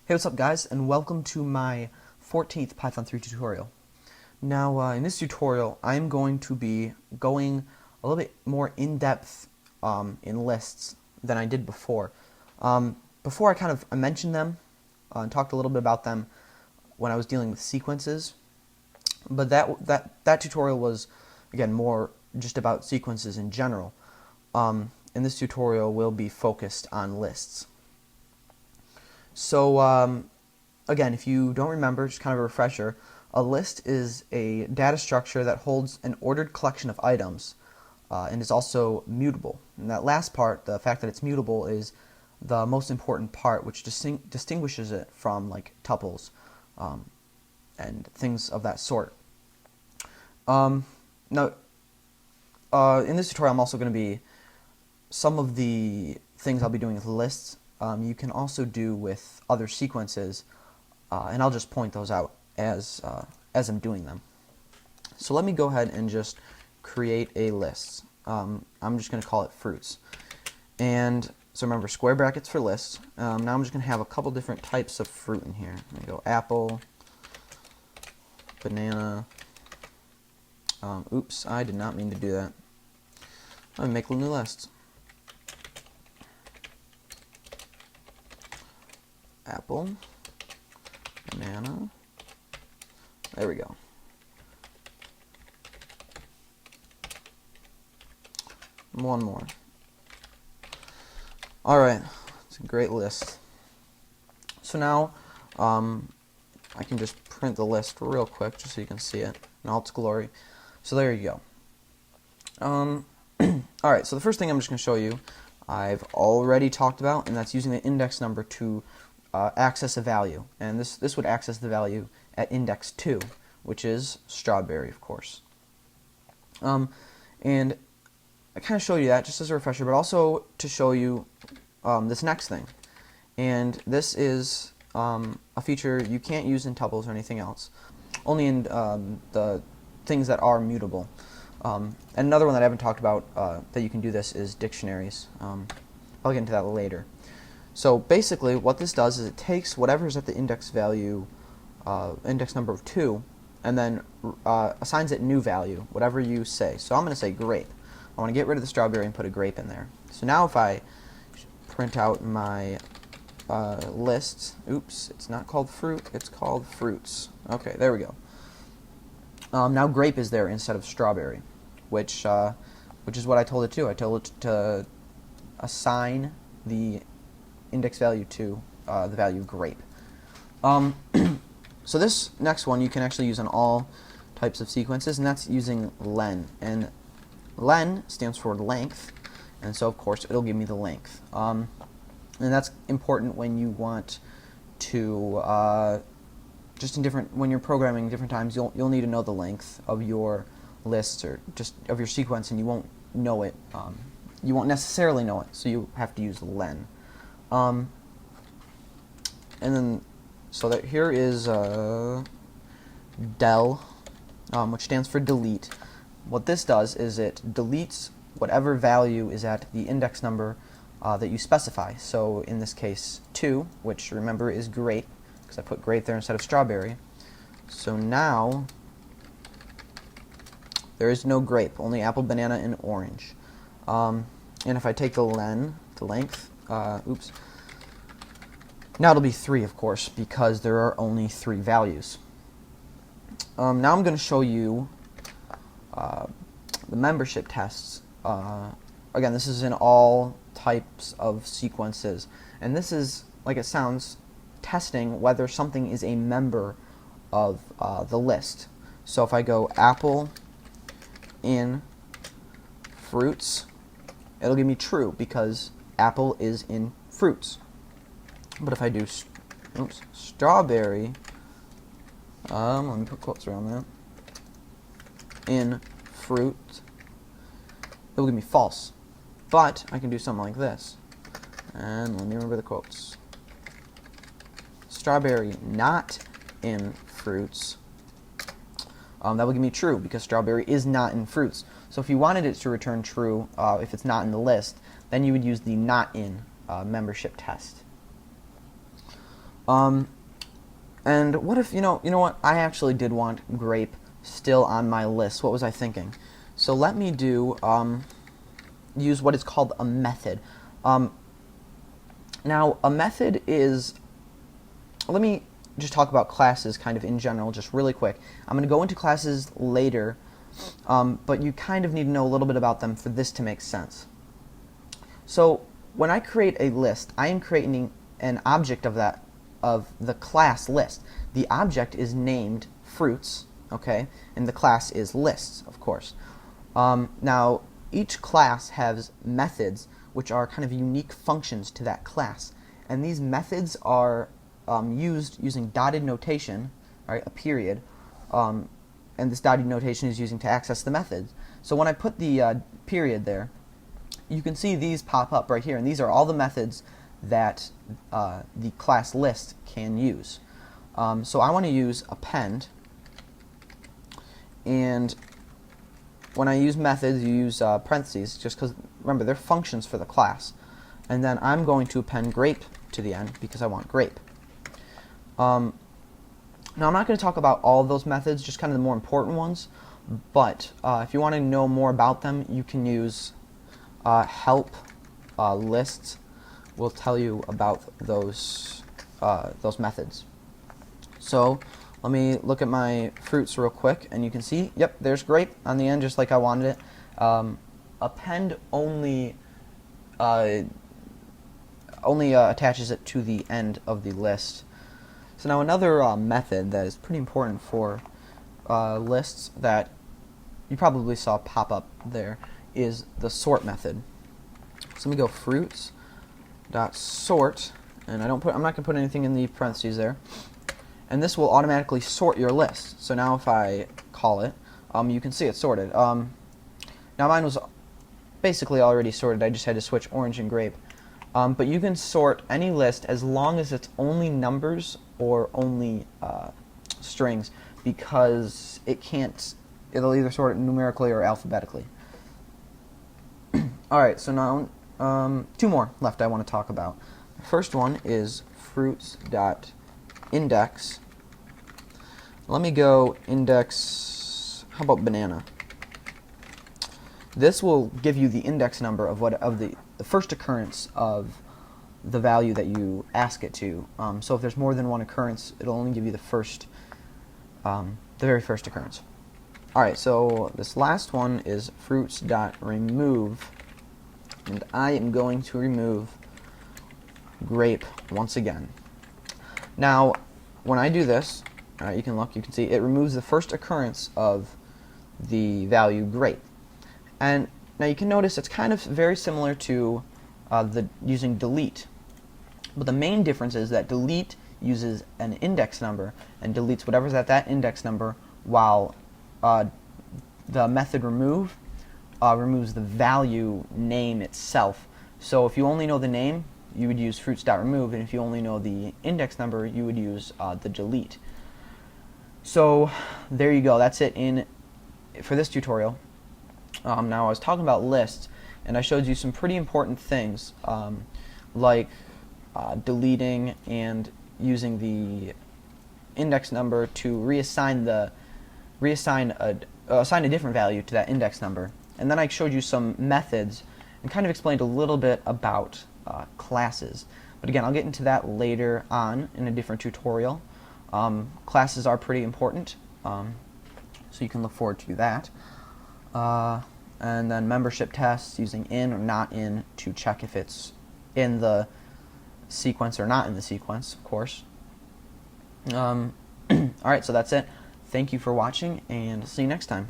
Hey, what's up guys, and welcome to my 14th Python 3 tutorial. Now, in this tutorial, I'm going to be going a little bit more in-depth in lists than I did before. Before I mentioned them and talked a little bit about them when I was dealing with sequences, but that tutorial was, again, more just about sequences in general. And this tutorial will be focused on lists. So, again, if you don't remember, just kind of a refresher, a list is a data structure that holds an ordered collection of items and is also mutable. And that last part, the fact that it's mutable, is the most important part, which distinguishes it from like tuples and things of that sort. Now, in this tutorial, I'm also going to be some of the things I'll be doing with lists. You can also do with other sequences, and I'll just point those out as I'm doing them. So let me go ahead and just create a list. I'm just going to call it fruits. And so remember, square brackets for lists. Now I'm just going to have a couple different types of fruit in here. I'm going to go apple, banana. Oops, I did not mean to do that. I'm going to make a new list. Apple, banana, there we go. One more. Alright, it's a great list. So now, I can just print the list real quick just so you can see it in all its glory. So there you go. Alright, so the first thing I'm just going to show you, I've already talked about, and that's using the index number to access a value, and this would access the value at index 2, which is strawberry, of course. And I kind of showed you that just as a refresher, but also to show you this next thing. And this is a feature you can't use in tuples or anything else, only in the things that are mutable. And another one that I haven't talked about that you can do this is dictionaries. I'll get into that later. So basically what this does is it takes whatever's at the index value, index number of 2, and then assigns it new value, whatever you say. So I'm going to say grape. I want to get rid of the strawberry and put a grape in there. So now if I print out my list, oops, it's not called fruit, it's called fruits. Okay, there we go. Now grape is there instead of strawberry, which is what I told it to. I told it to assign the index value to the value of grape. So this next one you can actually use on all types of sequences, and that's using len. And len stands for length, and so of course it'll give me the length. And that's important when you want to just in when you're programming different times, you'll need to know the length of your list or just of your sequence, and you won't know it. You won't necessarily know it, so you have to use len. And then, so that here is del, which stands for delete. What this does is it deletes whatever value is at the index number that you specify. So in this case, 2, which remember is grape, because I put grape there instead of strawberry. So now there is no grape, only apple, banana, and orange. And if I take the length, oops. Now it'll be 3, of course, because there are only 3 values. Now I'm going to show you the membership tests. Again, this is in all types of sequences, and this is, like it sounds, testing whether something is a member of the list. So if I go apple in fruits, it'll give me true because apple is in fruits. But if I do strawberry, let me put quotes around that, in fruit, it will give me false. But I can do something like this, and let me remember the quotes. Strawberry not in fruits, that will give me true because strawberry is not in fruits. So if you wanted it to return true if it's not in the list, then you would use the not in membership test. And what if, you know what, I actually did want grape still on my list. What was I thinking? So let me do, use what is called a method. Now, a method is, let me just talk about classes kind of in general, just really quick. I'm going to go into classes later, but you kind of need to know a little bit about them for this to make sense. So when I create a list, I am creating an object of the class list. The object is named fruits, okay, and the class is lists, of course. Now, each class has methods which are kind of unique functions to that class, and these methods are used using dotted notation, right, a period, and this dotted notation is using to access the methods. So when I put the period there, you can see these pop up right here, and these are all the methods that the class list can use. So I want to use append, and when I use methods, you use parentheses, just because, remember, they're functions for the class. And then I'm going to append grape to the end because I want grape. Now, I'm not going to talk about all of those methods, just kind of the more important ones, but if you want to know more about them, you can use help lists. Will tell you about those methods. So let me look at my fruits real quick, and you can see, yep, there's grape on the end, just like I wanted it. Append only attaches it to the end of the list. So now another method that is pretty important for lists that you probably saw pop up there is the sort method. So let me go fruits dot sort, and I'm not going to put anything in the parentheses there. And this will automatically sort your list. So now if I call it, you can see it's sorted. Now mine was basically already sorted. I just had to switch orange and grape. But you can sort any list as long as it's only numbers or only strings, because it'll either sort it numerically or alphabetically. Alright, so now two more left I want to talk about. The first one is fruits.index. Let me go index, how about banana? This will give you the index number of the first occurrence of the value that you ask it to. So if there's more than one occurrence, it'll only give you the very first occurrence. Alright, so this last one is fruits.remove, and I am going to remove grape once again. Now, when I do this, you can see it removes the first occurrence of the value grape. And now you can notice it's kind of very similar to using delete. But the main difference is that delete uses an index number and deletes whatever's at that index number, while the method remove removes the value name itself. So if you only know the name, you would use fruits.remove, and if you only know the index number, you would use the delete. So there you go. That's it for this tutorial. Now I was talking about lists, and I showed you some pretty important things, like deleting and using the index number to assign a different value to that index number. And then I showed you some methods and kind of explained a little bit about classes. But again, I'll get into that later on in a different tutorial. Classes are pretty important, so you can look forward to that. And then membership tests, using in or not in to check if it's in the sequence or not in the sequence, of course. Alright, so that's it. Thank you for watching, and see you next time.